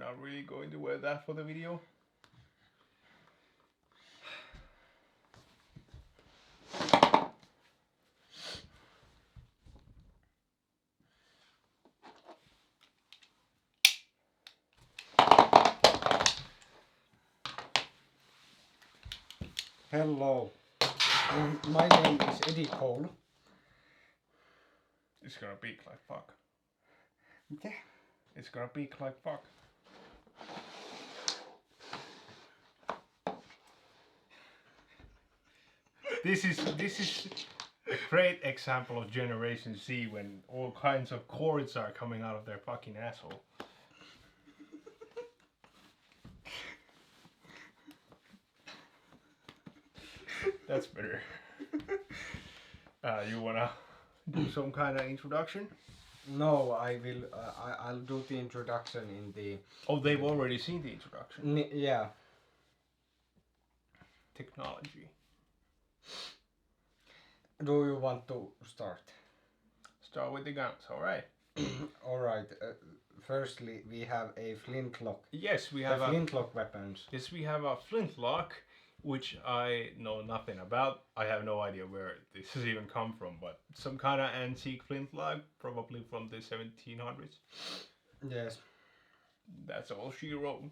not really going to wear that for the video. Hello. My name is Eddie Cole. It's gonna beak like fuck. Yeah. It's gonna beak like fuck. This is a great example of Generation Z when all kinds of cords are coming out of their fucking asshole. That's better. You wanna do some kind of introduction? No, I will. I'll do the introduction in the. Oh, they've already seen the introduction. Yeah. Technology. Do you want to start? Start with the guns, alright? All right. Firstly, we have a flintlock. Yes, we have flintlock weapons. Yes, we have a flintlock, which I know nothing about. I have no idea where this has even come from, but some kind of antique flintlock, probably from the 1700s. Yes. That's all she wrote.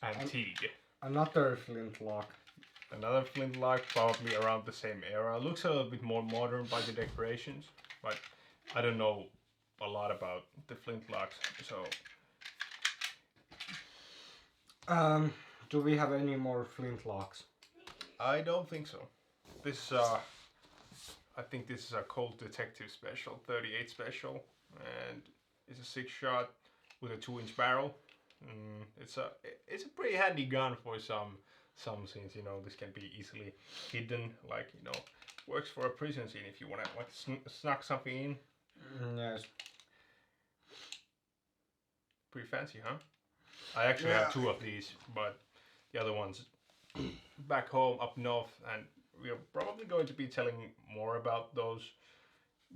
Antique. Another flintlock. Another flintlock, probably around the same era. Looks a little bit more modern by the decorations, but I don't know a lot about the flintlocks, so. Do we have any more flintlocks? I don't think so. This I think this is a Colt Detective Special, 38 Special, and it's a 6-shot with a 2-inch barrel. It's a pretty handy gun for some scenes. You know, this can be easily hidden, like, you know, works for a prison scene if you want to like snuck something in. Yes. Pretty fancy, huh? I actually have 2 of these, but the other one's back home up north, and we're probably going to be telling more about those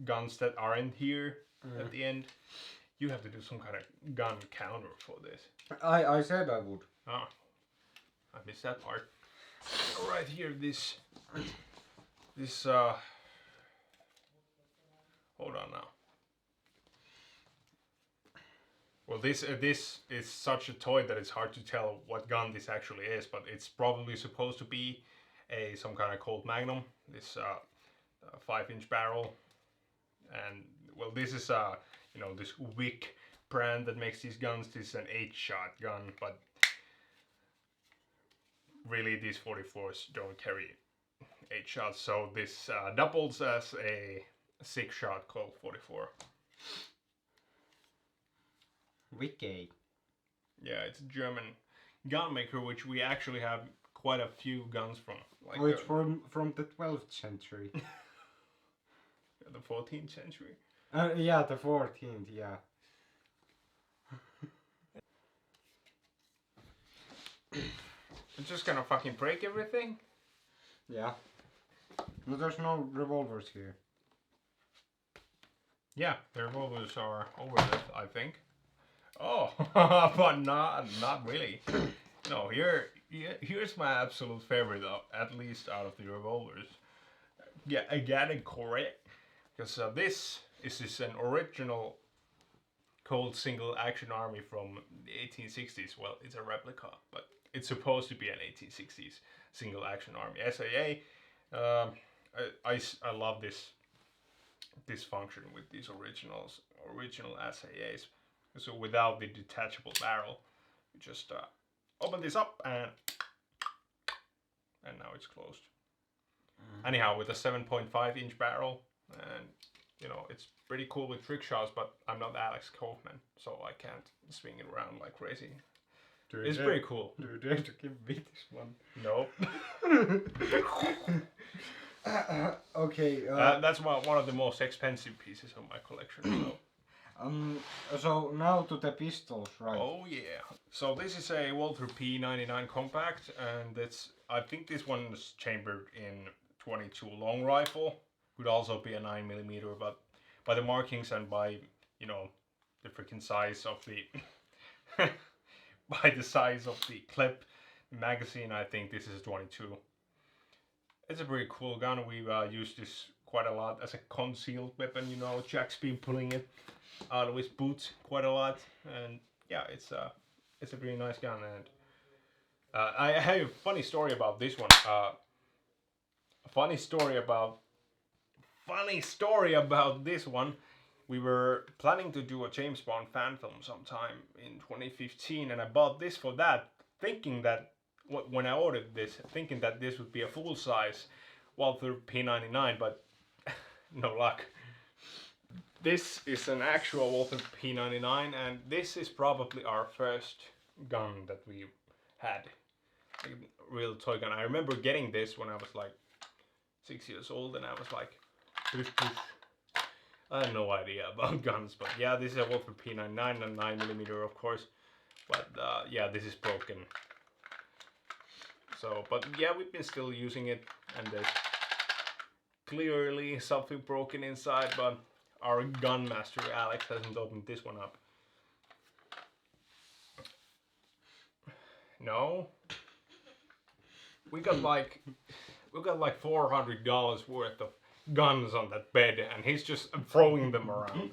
guns that aren't here at the end. You have to do some kind of gun counter for this. I said I would. Ah, I missed that part. Right here, this hold on now. Well, this is such a toy that it's hard to tell what gun this actually is, but it's probably supposed to be some kind of Colt Magnum. This 5-inch barrel, and well, this is you know, this Wick brand that makes these guns. This is an 8-shot gun, but really these 44s don't carry 8 shots, so this doubles as a 6-shot Colt 44. Wicked. Yeah, it's a German gun maker, which we actually have quite a few guns from. Like it's from the 12th century. The 14th century. Yeah, the 14th. Yeah. It's just gonna fucking break everything. Yeah. No, there's no revolvers here. Yeah, the revolvers are over there, I think. Oh, but not really. No, here's my absolute favorite, at least out of the revolvers. Yeah, I got it correct, because this is an original Colt single action Army from the 1860s. Well, it's a replica, but it's supposed to be an 1860s single action Army SAA. I love this function with these original SAAs. So without the detachable barrel, you just open this up and now it's closed. Anyhow, with a 7.5-inch barrel, and you know, it's pretty cool with trick shots, but I'm not Alex Kaufman, so I can't swing it around like crazy. It's pretty cool. Do you dare to give me this one? Nope. Okay. That's one of the most expensive pieces of my collection. So. So now to the pistols, right? Oh yeah. So this is a Walther P99 compact, and I think this one is chambered in 22 long rifle. Could also be a 9mm, but by the markings and by, you know, the freaking size of the by the size of the clip magazine. I think this is 22. It's a pretty cool gun. We've used this quite a lot as a concealed weapon. You know, Jack's been pulling it out of his boots quite a lot, and yeah, it's a pretty nice gun. And I have a funny story about this one. Funny story about this one. We were planning to do a James Bond fan film sometime in 2015, and I bought this for that, thinking that when I ordered this, thinking that this would be a full size Walther P99, but no luck. This is an actual Walther P99, and this is probably our first gun that we had. A real toy gun. I remember getting this when I was like 6 years old, and I was like, push, push. I had no idea about guns, but yeah, this is a Walther P99 and 9mm, of course. But yeah, this is broken. So, but yeah, we've been still using it, and there's clearly something broken inside, but our gun master Alex hasn't opened this one up. No, we got like $400 worth of guns on that bed, and he's just throwing them around.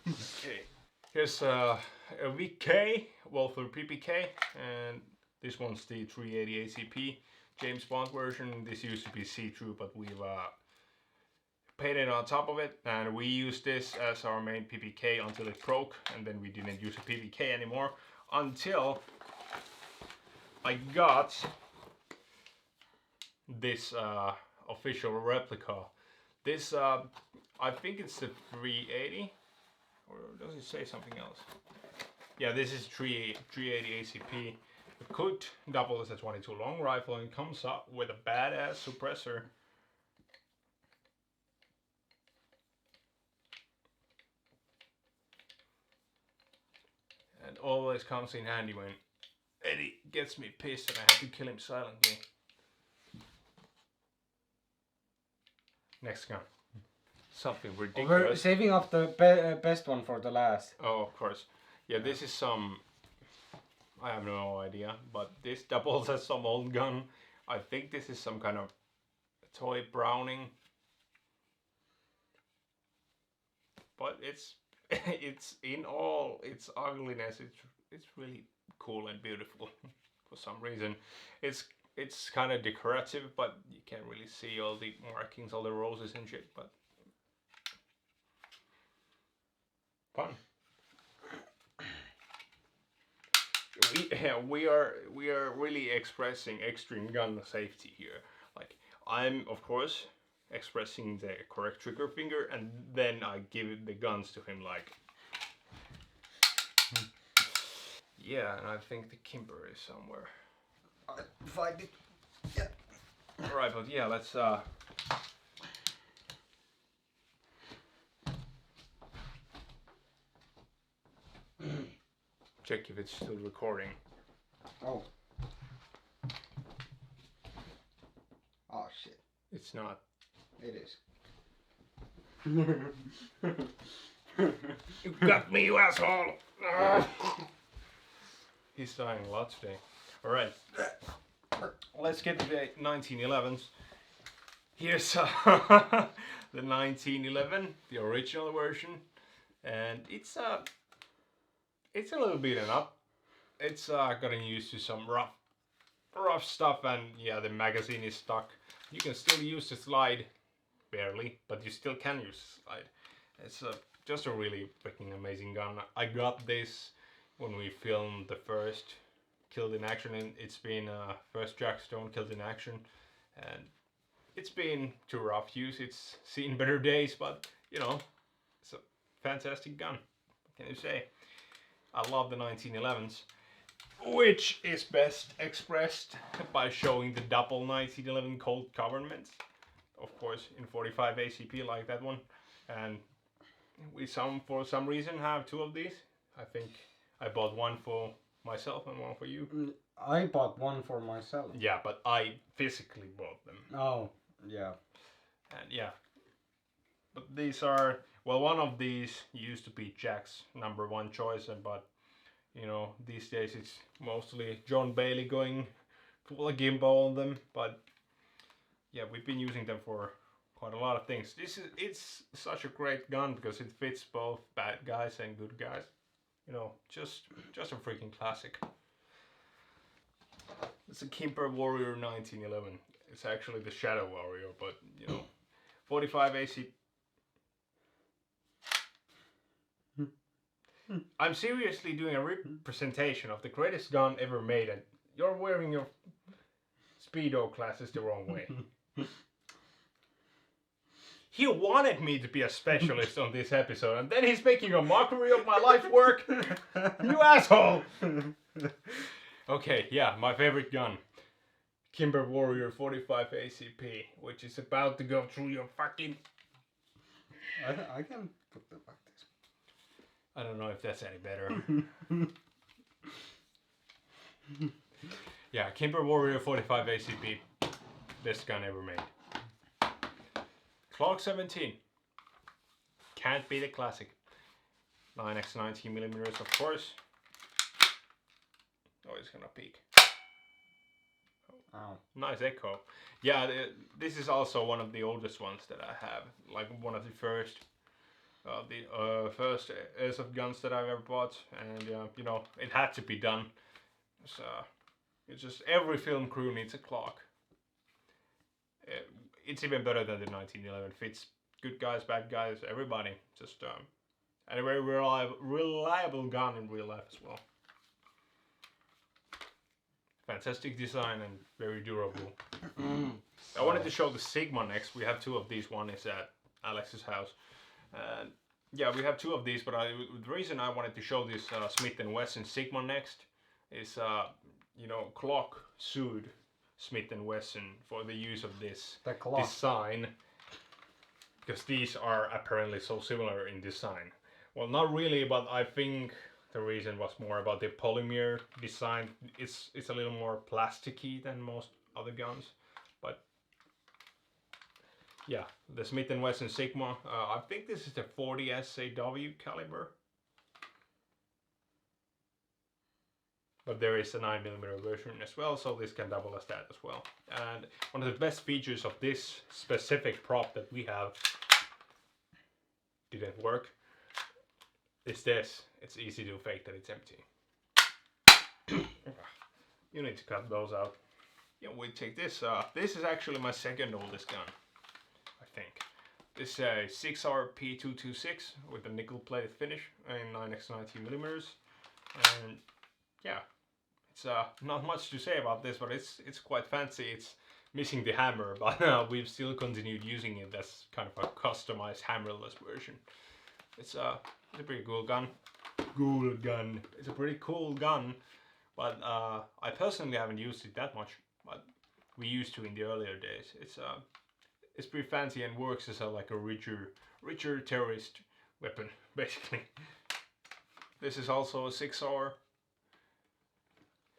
Okay, here's a VK Walther PPK, and this one's the 380 ACP James Bond version. This used to be see-through, but we've painted on top of it, and we used this as our main PPK until it broke, and then we didn't use a PPK anymore until I got this official replica. This I think it's the 380, or does it say something else? Yeah, this is 380 ACP. It could double as a 22 long rifle, and comes up with a badass suppressor. And always comes in handy when Eddie gets me pissed and I have to kill him silently. Next gun. Something ridiculous. We're saving up the best one for the last. Oh, of course. Yeah, this is some... I have no idea, but this doubles as some old gun. I think this is some kind of toy Browning. But it's in all its ugliness, it's really cool and beautiful for some reason. It's kind of decorative, but you can't really see all the markings, all the roses and shit, but fun. We are really expressing extreme gun safety here. Like, I'm of course expressing the correct trigger finger, and then I give the guns to him like. Yeah, and I think the Kimber is somewhere. I'll find it. Yeah. Alright, but yeah, let's check if it's still recording. Oh. Oh shit. It's not. It is. You got me, you asshole! He's dying a lot today. Alright. Let's get to the 1911s. Here's the 1911, the original version. And it's a little beaten up. It's gotten used to some rough stuff, and yeah, the magazine is stuck. You can still use the slide, barely, but you still can use the slide. It's just a really freaking amazing gun. I got this when we filmed the first Killed in Action, and it's been first Jack Stone Killed in Action, and it's been to rough use. It's seen better days, but you know, it's a fantastic gun. What can you say? I love the 1911s, which is best expressed by showing the double 1911 Colt governments, of course, in 45 ACP like that one. And we for some reason have two of these. I think I bought one for myself and one for you. I bought one for myself. Yeah, but I physically bought them. Oh, yeah. And yeah, but these are, well, one of these used to be Jack's #1 choice, but you know, these days it's mostly John Bailey going full of gimbal on them. But yeah, we've been using them for quite a lot of things. It's such a great gun because it fits both bad guys and good guys. You know, just a freaking classic. It's a Kimper Warrior 1911. It's actually the Shadow Warrior, but you know, 45 AC. I'm seriously doing a representation of the greatest gun ever made, and you're wearing your Speedo glasses the wrong way. He wanted me to be a specialist on this episode, and then he's making a mockery of my life work. You asshole! Okay, yeah, my favorite gun. Kimber Warrior 45 ACP, which is about to go through your fucking... I can put them like this. I don't know if that's any better. Yeah, Kimber Warrior 45 ACP. Best gun ever made. Glock 17. Can't be the classic. 9x 19mm, of course. Oh, it's gonna peak. Oh. Nice echo. Yeah, this is also one of the oldest ones that I have. Like one of the first airsoft guns that I've ever bought, and you know, it had to be done. So it's just every film crew needs a Glock. It's even better than the 1911. Fits good guys, bad guys, everybody. Just and a very reliable gun in real life as well. Fantastic design and very durable. I wanted to show the Sigma next. We have two of these. One is at Alex's house. And yeah, we have two of these, but the reason I wanted to show this Smith & Wesson Sigma next is, you know, Glock sued Smith & Wesson for the use of this design, because these are apparently so similar in design. Well, not really, but I think the reason was more about the polymer design. It's a little more plasticky than most other guns, but yeah, the Smith & Wesson Sigma. I think this is the 40 SAW caliber, but there is a 9mm version as well, so this can double as that as well. And one of the best features of this specific prop that we have didn't work is this. It's easy to fake that it's empty. You need to cut those out. Yeah, we take this. This is actually my second oldest gun, I think. This is a 6R P226 with a nickel-plated finish in 9x 19mm, and yeah, it's not much to say about this, but it's quite fancy. It's missing the hammer, but we've still continued using it as kind of a customized hammerless version. It's a pretty cool gun. It's a pretty cool gun, but I personally haven't used it that much. But we used to in the earlier days. It's pretty fancy and works as like a richer terrorist weapon, basically. This is also a 6R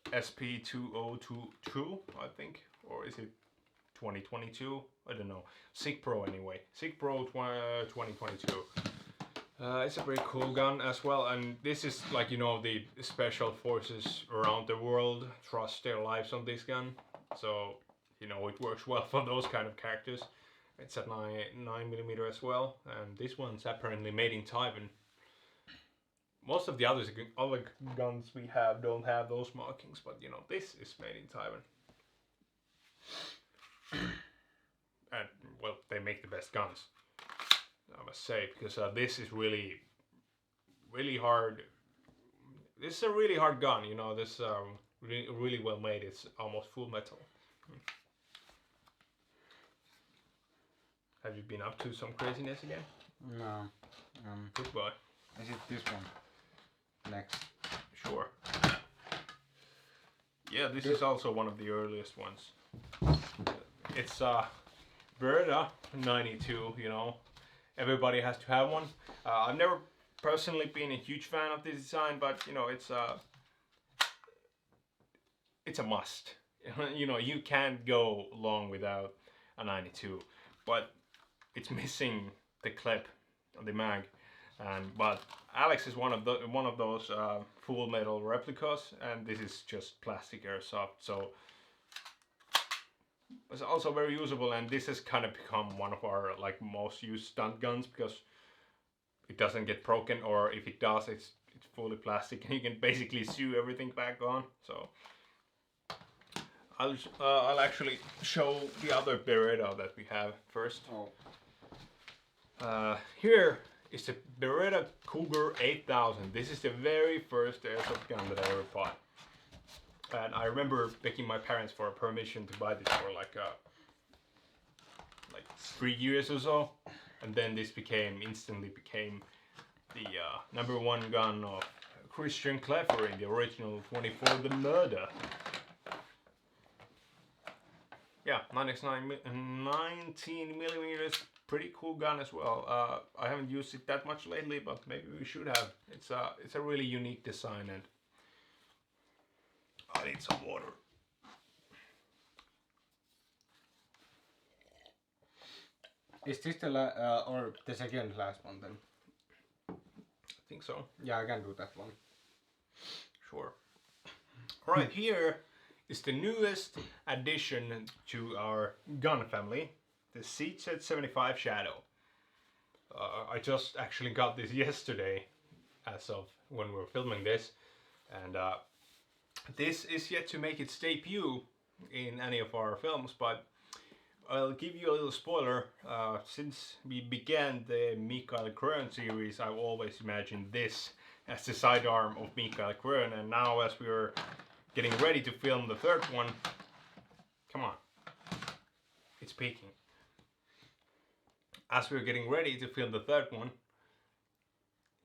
SP2022, I think, or is it 2022? I don't know. SIG Pro anyway. SIG Pro 2022. It's a pretty cool gun as well, and this is like, you know, the special forces around the world trust their lives on this gun, so you know it works well for those kind of characters. It's at 9mm as well, and this one's apparently made in Taiwan. Most of the other guns we have don't have those markings, but you know, this is made in Taiwan. And well, they make the best guns, I must say, because this is really hard. This is a really hard gun, you know. This really well made. It's almost full metal. Have you been up to some craziness again? No. Goodbye. Is it this one? Next. Sure. Yeah, this is also one of the earliest ones. It's Berta 92, you know. Everybody has to have one. I've never personally been a huge fan of this design, but you know, it's a must. You know, you can't go long without a 92, but it's missing the clip, the mag, but Alex is one of those full metal replicas, and this is just plastic airsoft. So it's also very usable, and this has kind of become one of our like most used stunt guns because it doesn't get broken, or if it does, it's fully plastic, and you can basically sew everything back on. So I'll actually show the other Beretta that we have first. Here is the Beretta Cougar 8000. This is the very first airsoft gun that I ever bought. And I remember begging my parents for permission to buy this for like 3 years or so. And then this instantly became the #1 gun of Christian Clever in the original 24 The Murder. Yeah, 19 millimeters, pretty cool gun as well. I haven't used it that much lately, but maybe we should have. It's a really unique design, and I need some water. Is this the or the second last one then? I think so. Yeah, I can do that one. Sure. Right here is the newest addition to our gun family, the CZ75 Shadow. I just actually got this yesterday, as of when we were filming this, and this is yet to make its debut in any of our films, but I'll give you a little spoiler. Since we began the Mikael Krön series, I've always imagined this as the sidearm of Mikael Krön, and now as we are getting ready to film the third one, come on, it's peaking. As we're getting ready to film the third one,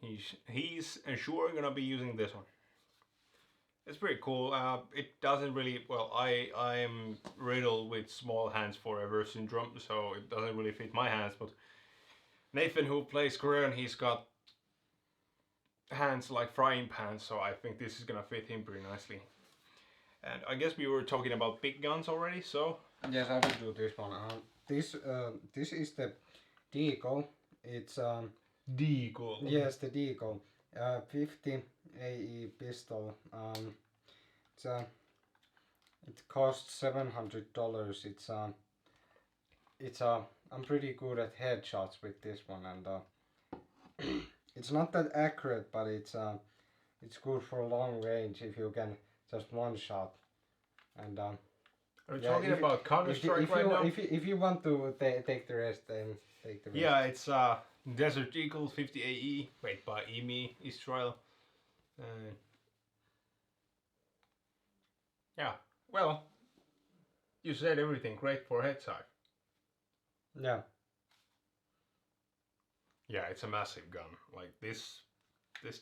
he's sure gonna be using this one. It's pretty cool. It doesn't really, well, I'm riddled with small hands forever syndrome, so it doesn't really fit my hands, but Nathan, who plays Korean, he's got hands like frying pans, so I think this is gonna fit him pretty nicely. And I guess we were talking about big guns already, so... Yes, I will do this one. This is the Deagle. It's Deagle. Yes, the Deagle. 50 AE pistol. It costs $700. I'm pretty good at headshots with this one, and it's not that accurate, but it's good for long range if you can just one shot. And are you talking about Counter-Strike right now? If you want to take the rest, then take the rest. Yeah, it's Desert Eagle 50 AE, made by EMI Israel. Yeah, well, you said everything. Great for headshot. Yeah. Yeah, it's a massive gun. Like this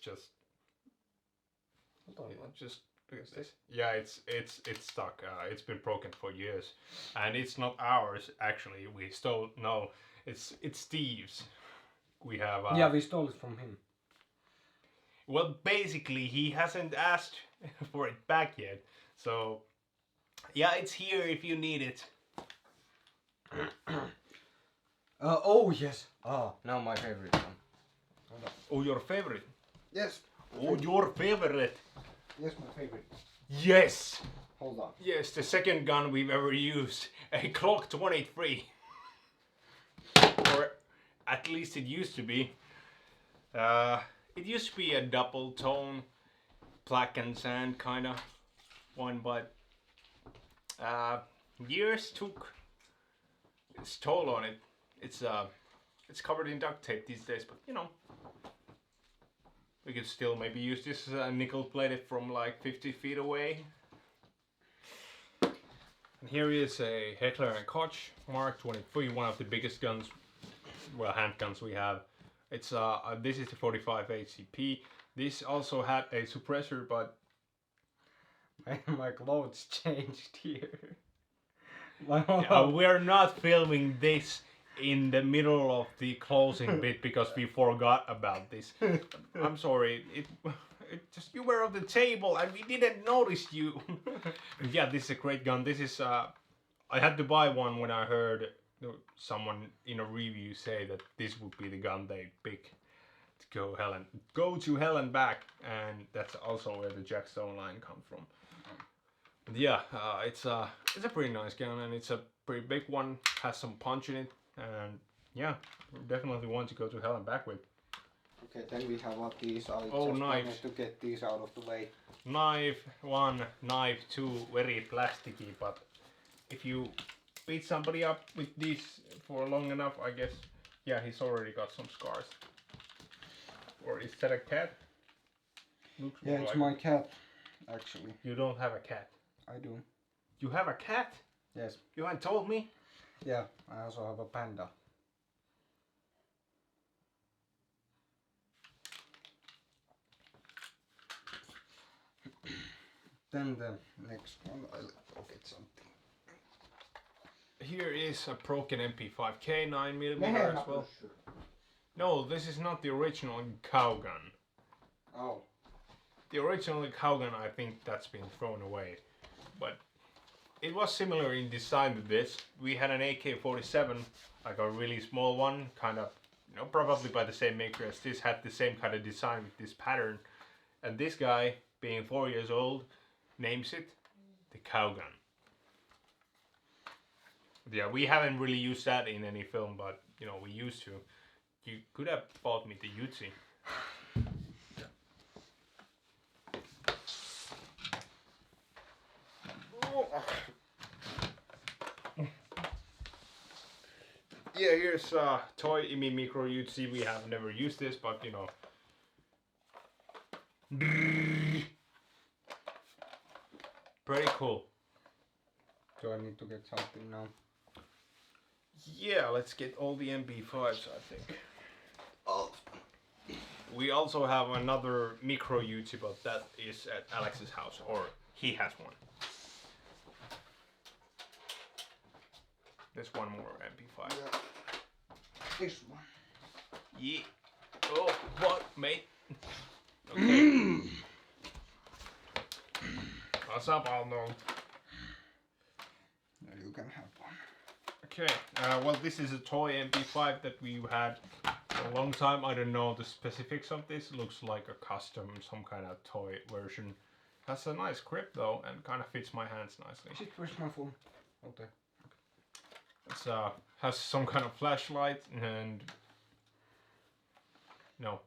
just. Hold on. Just look at this. Yeah, it's stuck. It's been broken for years, and it's not ours actually. We stole. No, it's Steve's. We have. Yeah, we stole it from him. Well, basically, he hasn't asked for it back yet. So, yeah, it's here if you need it. Oh yes. Oh, now my favorite one. Hold on. Oh, your favorite. Yes. Oh, your favorite. Yes, my favorite. Yes. Hold on. Yes, the second gun we've ever used. A Glock 23. Or at least it used to be. It used to be a double tone, black and sand kind of one, but years took its toll on it. It's covered in duct tape these days, but you know, we could still maybe use this as a nickel plated from like 50 feet away. And here is a Heckler & Koch Mark 23, one of the biggest guns, well, handguns we have. It's this is the 45 HCP. This also had a suppressor, but my clothes changed here. We're not filming this in the middle of the closing bit because we forgot about this. I'm sorry. It just, you were on the table and we didn't notice you. Yeah, this is a great gun. This is I had to buy one when I heard someone in a review say that this would be the gun they pick to go to hell and back, and that's also where the Jack Stone line comes from. But yeah, it's a pretty nice gun, and it's a pretty big one. Has some punch in it, and yeah, definitely one to go to hell and back with. Okay, then we have what these are. Oh, just knives. wanted to get these out of the way. Knife 1, knife 2, very plasticky, but if you beat somebody up with this for long enough, I guess, yeah, he's already got some scars. Or is that a cat? Looks Yeah, it's like my cat, actually. You don't have a cat. I do. You have a cat? Yes. You haven't told me? Yeah, I also have a panda. Then the next one, I'll go get something. Here is a broken MP5K 9mm as well. No, this is not the original cow gun. Oh. The original cow gun, I think that's been thrown away. But it was similar in design to this. We had an AK-47, like a really small one, kind of, you know, probably by the same maker as this, had the same kind of design with this pattern. And this guy, being 4 years old, names it the cow gun. Yeah, we haven't really used that in any film, but you know, we used to. You could have bought me the Uzi. Yeah, here's a toy IMI Micro Uzi. We have never used this, but you know. Pretty cool. Do I need to get something now? Yeah, let's get all the MP5s, I think. Oh. We also have another Micro Uzi, but that is at Alex's house, or he has one. There's one more MP5. Yeah. This one. Yeah. Oh, what, mate? Okay. What's up, Arnold? No, you can have one. Okay. Well, this is a toy MP5 that we had for a long time. I don't know the specifics of this. It looks like a custom, some kind of toy version. Has a nice grip though, and kind of fits my hands nicely. Shit, where's my phone? Okay. It's has some kind of flashlight, and no,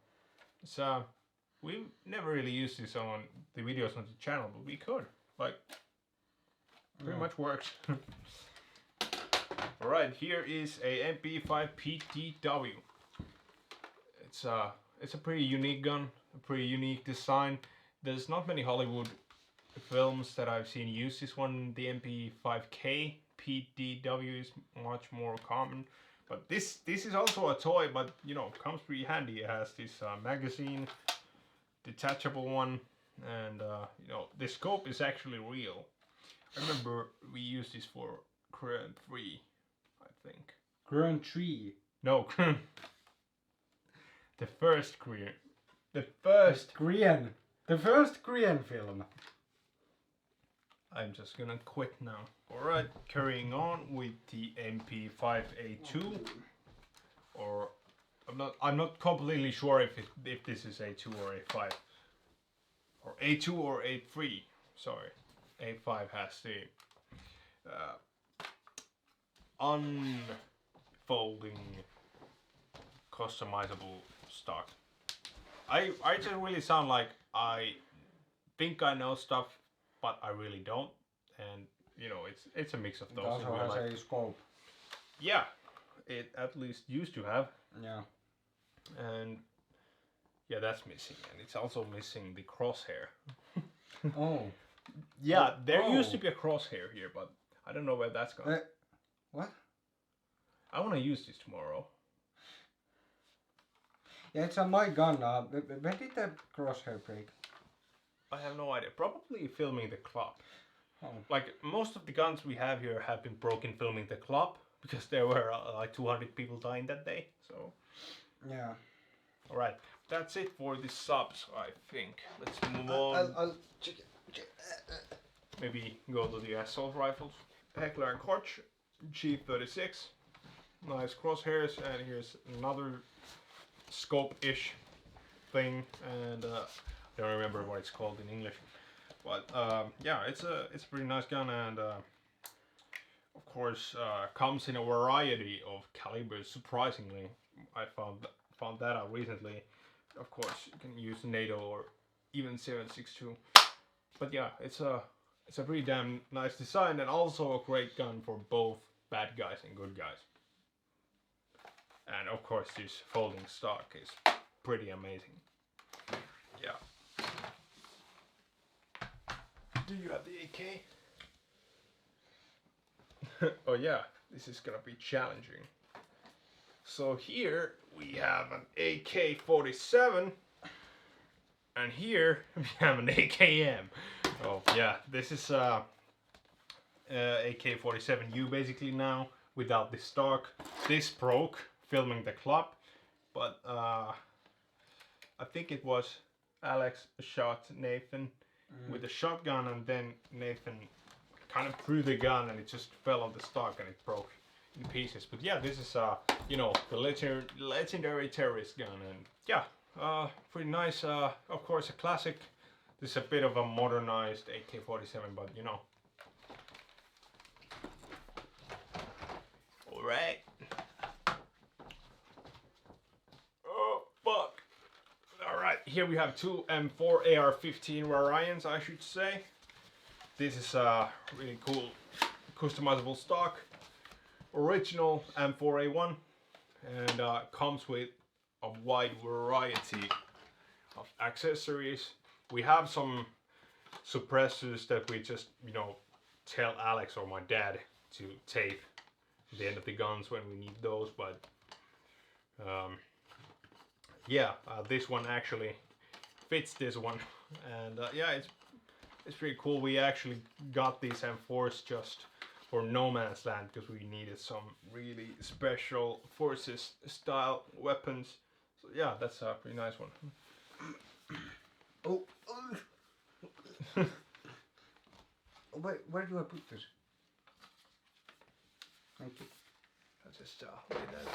it's we've never really used this on the videos on the channel, but we could. Like, pretty much works. Alright, here is a MP5 PTW. It's a pretty unique gun, a pretty unique design. There's not many Hollywood films that I've seen use this one. The MP5K PTW is much more common. But this is also a toy, but you know, comes pretty handy. It has this magazine, detachable one, and you know, the scope is actually real. I remember we used this for Korean 3, I think. Korean 3. No, the first Korean. The first Korean. The first Korean film. I'm just gonna quit now. Alright, carrying on with the MP5A2, or I'm not completely sure if this is A2 or A5, or A2 or A3. Sorry, A5 has the unfolding, customizable stock. I just really sound like I think I know stuff, but I really don't, and you know, it's a mix of It those. also has a scope. Yeah, it at least used to have, Yeah. and yeah, that's missing, and it's also missing the crosshair. Oh. Yeah, there Oh. used to be a crosshair here, but I don't know where that's gone. What? I want to use this tomorrow. Yeah, it's on my gun. When did the crosshair break? I have no idea. Probably filming the club. Oh. Like, most of the guns we have here have been broken filming the club, because there were like 200 people dying that day, so. Yeah. Alright, that's it for the subs, I think. Let's move on. I'll check. Maybe go to the assault rifles. Heckler and Koch, G36. nice crosshairs, and here's another scope-ish thing, and I don't remember what it's called in English, but yeah, it's a pretty nice gun, and of course comes in a variety of calibers. Surprisingly, I found that out recently. Of course, you can use NATO or even 7.62, but yeah, it's a pretty damn nice design, and also a great gun for both bad guys and good guys. And of course, this folding stock is pretty amazing. Yeah. Do you have the AK? Oh yeah, this is gonna be challenging. So here we have an AK-47, and here we have an AKM. Oh yeah, this is AK-47U basically now without the stock. This broke filming the club, but I think it was Alex shot Nathan with a shotgun, and then Nathan kind of threw the gun and it just fell on the stock and it broke in pieces. But yeah, this is you know, the legendary terrorist gun, and yeah, pretty nice. Of course, a classic. This is a bit of a modernized AK-47, but you know. All right. Oh fuck! All right, here we have two M4 AR-15 variants, I should say. This is a really cool customizable stock. Original M4A1, and comes with a wide variety of accessories. We have some suppressors that we just, you know, tell Alex or my dad to tape at the end of the guns when we need those, but yeah, this one actually fits this one, and yeah, it's pretty cool. We actually got these M4s just for No Man's Land because we needed some really special forces style weapons. So yeah, that's a pretty nice one. Oh. Where do I put this? Thank you. I'll just lay that.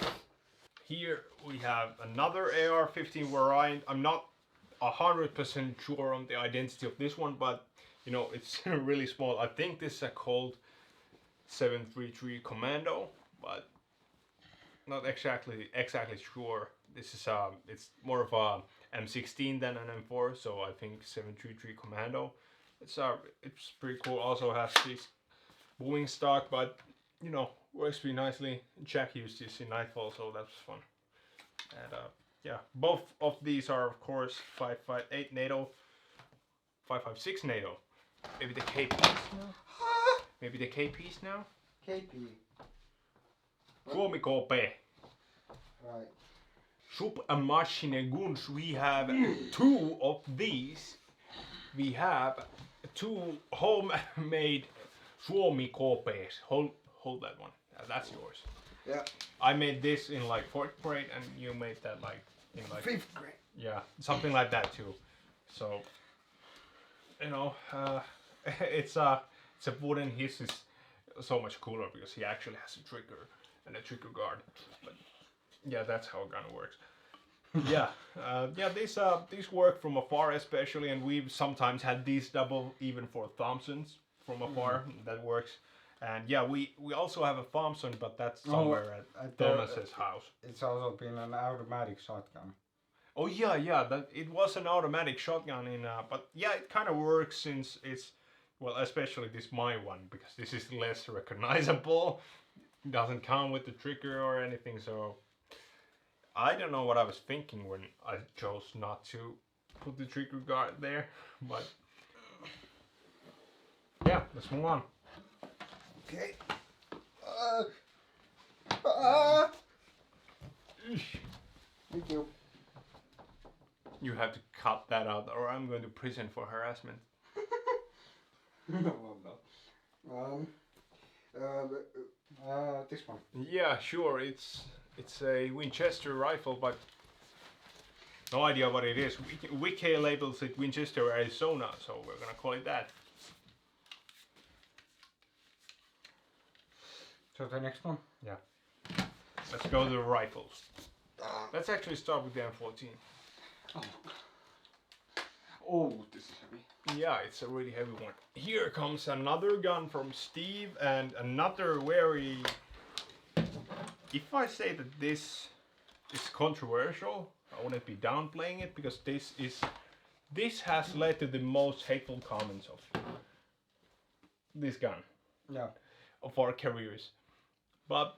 Here we have another AR-15 variant. I'm not 100% sure on the identity of this one, but you know, it's really small. I think this is a Colt 733 Commando, but not exactly sure. This is it's more of a M16 than an M4, so I think 733 Commando. It's pretty cool. Also has this wing stock, but you know, works pretty nicely. Jack used this in Nightfall, so that was fun. And yeah, both of these are of course 5.58 NATO, 5.56 NATO. Maybe the KPs now. Maybe the KPs now. KP. Suomi KP. Right. Submachine guns. We have two of these. We have two homemade Suomi KPs. Hold that one. That's yours. Yeah. I made this in like 4th grade, and you made that like in like 5th grade. Yeah, something like that too. So, you know, it's a wooden. His is so much cooler because he actually has a trigger and a trigger guard. But yeah, that's how a gun works. Yeah, yeah. These work from afar especially, and we've sometimes had these double even for Thompsons from afar. That works. And yeah, we also have a Thompson, but that's somewhere at Thomas's house. It's also been an automatic shotgun. Oh yeah, that it was an automatic shotgun in, but yeah, it kind of works since it's, well, especially this my one, because this is less recognizable. It doesn't come with the trigger or anything, so I don't know what I was thinking when I chose not to put the trigger guard there, but yeah, let's move on. Okay. Thank you. You have to cut that out, or I'm going to prison for harassment. No, I'm not. This one. Yeah, sure. It's a Winchester rifle, but no idea what it is. Wiki labels it Winchester, Arizona, so we're gonna call it that. So the next one? Yeah. let's go to the rifles. Let's actually start with the M14. Oh. Oh, this is heavy. Yeah, it's a really heavy one. Here comes another gun from Steve and another very... If I say that this is controversial, I wouldn't be downplaying it because this has led to the most hateful comments of this gun. Yeah. Of our careers. But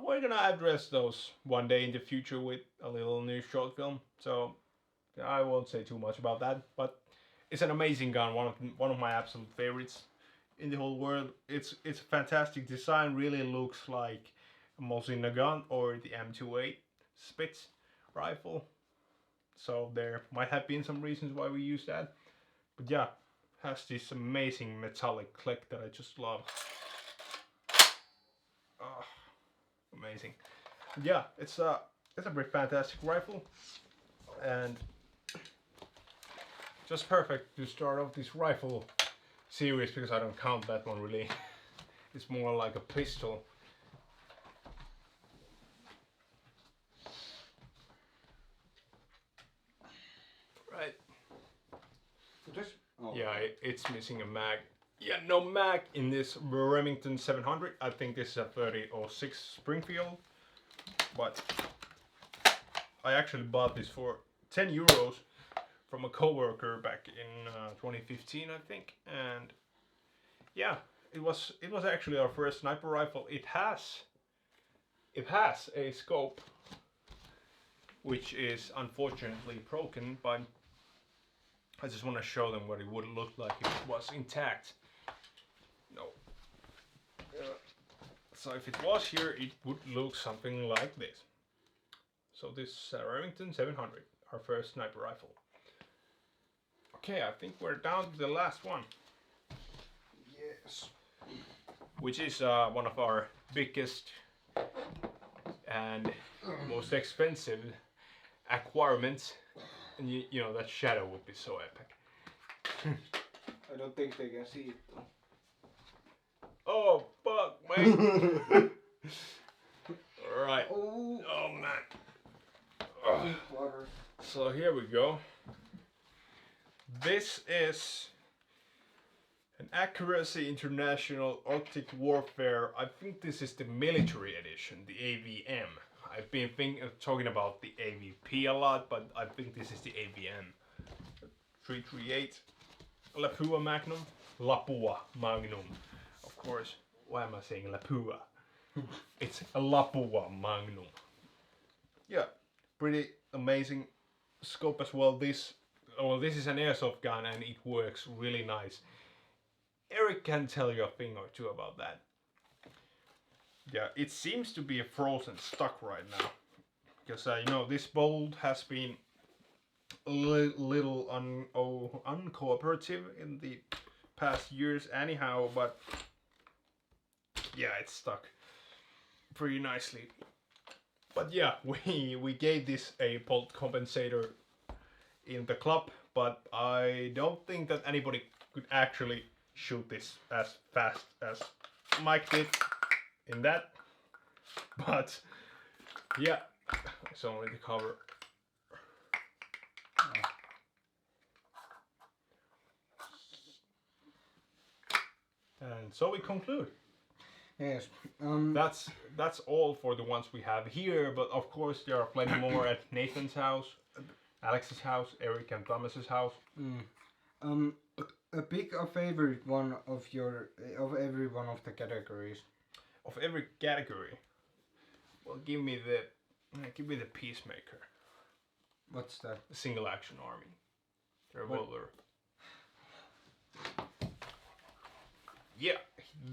we're gonna address those one day in the future with a little new short film. So I won't say too much about that, but it's an amazing gun, one of my absolute favorites in the whole world. It's a fantastic design, really looks like a Mosin gun or the M28 Spitz rifle. So there might have been some reasons why we use that. But yeah, has this amazing metallic click that I just love. Oh, amazing. Yeah, it's a pretty fantastic rifle, and just perfect to start off this rifle series because I don't count that one really. It's more like a pistol. Right. This? Oh. Yeah, it's missing a mag. Yeah, no mag in this Remington 700. I think this is a 3006 Springfield, but I actually bought this for 10 euros from a coworker back in 2015, I think. And yeah, it was actually our first sniper rifle. It has a scope, which is unfortunately broken, but I just want to show them what it would look like if it was intact. No. So if it was here, it would look something like this. So this Remington 700, our first sniper rifle. Okay, I think we're down to the last one. Yes. Which is one of our biggest and most expensive acquirements. And you know, that shadow would be so epic. I don't think they can see it though. Oh, fuck, man. Alright. Oh, Oh, man. Ugh. water. So here we go. This is an Accuracy International Arctic Warfare. I think this is the military edition, the AVM. I've been talking about the AVP a lot, but I think this is the AVM. 338 Lapua Magnum. Lapua Magnum. Of course, why am I saying Lapua? It's a Lapua Magnum. Yeah, pretty amazing scope as well. This is an airsoft gun and it works really nice. Eric can tell you a thing or two about that. Yeah, it seems to be frozen stuck right now. Because, you know, this bolt has been a little uncooperative in the past years anyhow, but yeah, it's stuck pretty nicely. But yeah, we gave this a bolt compensator in the club, but I don't think that anybody could actually shoot this as fast as Mike did in that. But yeah, it's only the cover. And so we conclude. Yes. That's all for the ones we have here, but of course there are plenty more at Nathan's house, Alex's house, Eric and Thomas's house. A big or favorite one of every one of the categories. Of every category. Well, give me the Peacemaker. What's that? The single action army. The revolver. Yeah,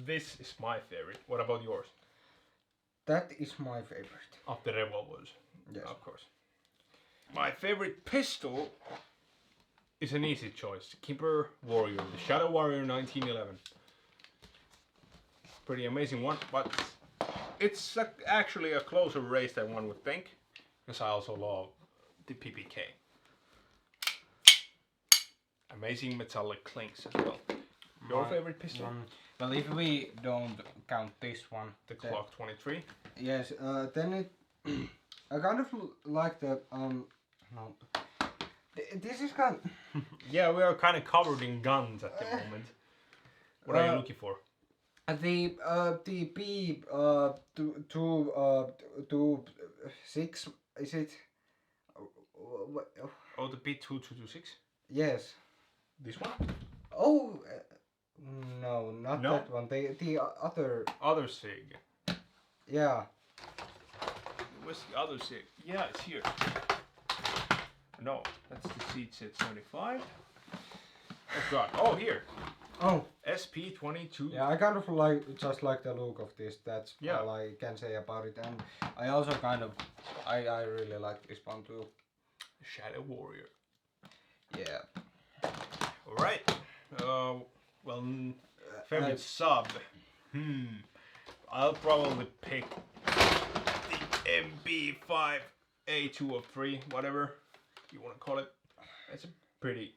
this is my favorite. What about yours? That is my favorite. Of the revolvers. Yes. Of course. My favorite pistol is an easy choice. The Kimper Warrior, the Shadow Warrior 1911. Pretty amazing one, but it's actually a closer race than one would think. Because I also love the PPK. Amazing metallic clinks as well. Your favorite pistol? Well, if we don't count this one, The clock 23. yes, then it. I kind of like the no. This is kind. Yeah, we are kind of covered in guns at the moment. What are you looking for? The B two 6 is it? Oh, the B2226? Yes. This one? Oh no, not No? that one. The other. Other SIG. Yeah. Where's the other SIG? Yeah, it's here. No, that's the CZ75. Oh god. Oh, here. Oh. SP22. Yeah, I kind of just like the look of this. That's Yeah. all I can say about it. And I also kind of, I really like this one too. Shadow Warrior. Yeah. Alright. Well, favorite sub. I'll probably pick the MB5A203, whatever you want to call it. It's a pretty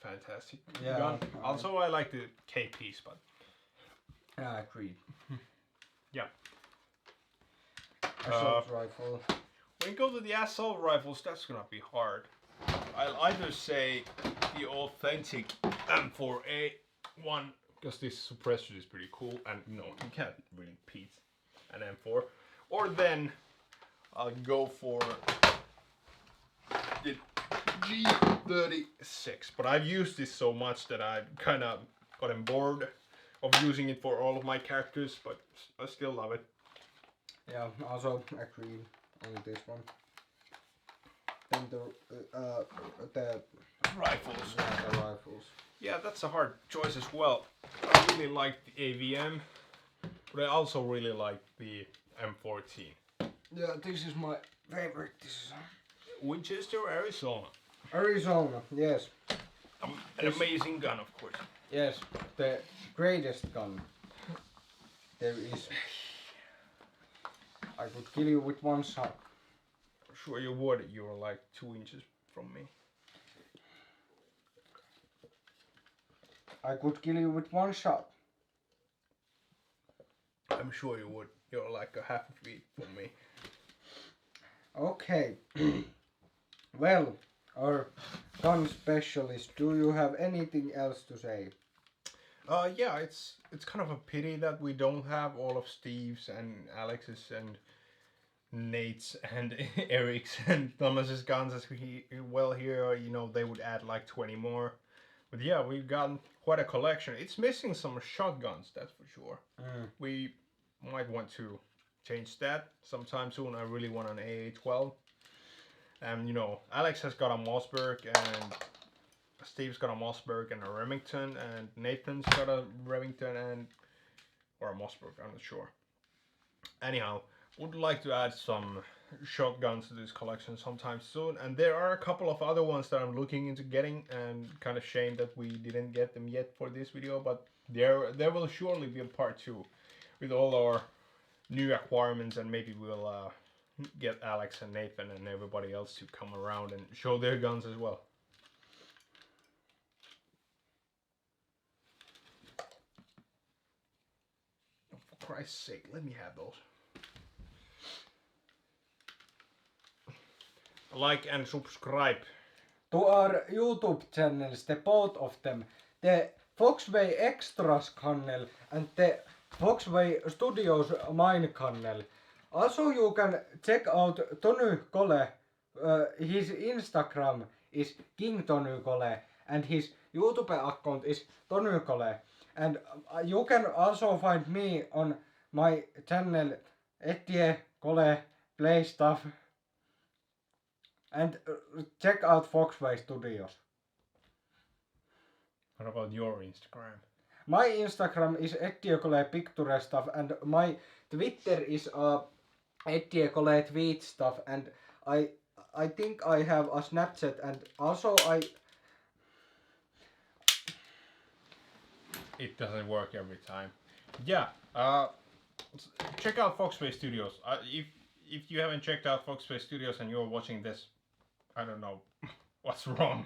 fantastic gun. Also, I like the KPs, but I agree. yeah. Assault rifle. When you go to the assault rifles, that's gonna be hard. I'll either say the authentic M4A1, because this suppressor is pretty cool, and you can't really beat an M4. Or then I'll go for the G36, but I've used this so much that I've kind of gotten bored of using it for all of my characters, but I still love it. Yeah, also agree on this one. Then the Rifles. Yeah, the rifles. Yeah, that's a hard choice as well. I really like the AVM, but I also really like the M14. Yeah, this is my favorite. This is Winchester, Arizona. Arizona, yes. An amazing gun, of course. Yes, the greatest gun there is. I could kill you with one shot. Sure you would. You're like 2 inches from me. I could kill you with one shot. I'm sure you would. You're like a half a feet from me. Okay. Well, our gun specialist, do you have anything else to say? Yeah, it's kind of a pity that we don't have all of Steve's and Alex's and Nate's and Eric's and Thomas's guns as well here. They would add like 20 more. But yeah, we've gotten quite a collection. It's missing some shotguns, that's for sure. We might want to change that sometime soon. I really want an AA-12. And Alex has got a Mossberg, and Steve's got a Mossberg and a Remington, and Nathan's got a Remington or a Mossberg, I'm not sure. Anyhow, would like to add some shotguns to this collection sometime soon, and there are a couple of other ones that I'm looking into getting, and kind of shame that we didn't get them yet for this video, but there will surely be a part 2 with all our new acquirements, and maybe we'll get Alex and Nathan and everybody else to come around and show their guns as well. Oh, for Christ's sake, let me have those. Like and subscribe. To our YouTube channels, the both of them, the Foxway Extras channel and the Foxway Studios mine channel. Also, you can check out Tony Kole. His Instagram is King Tony Kole, and his YouTube account is Tony Kole. And you can also find me on my channel Etie Kole Play Stuff. And check out Foxway Studios. What about your Instagram? My Instagram is Ettiekole Picture Stuff, and my Twitter is Ettiekole Tweet Stuff, and I think I have a Snapchat, and also It doesn't work every time. Yeah, check out Foxway Studios. If you haven't checked out Foxway Studios and you're watching this, I don't know what's wrong.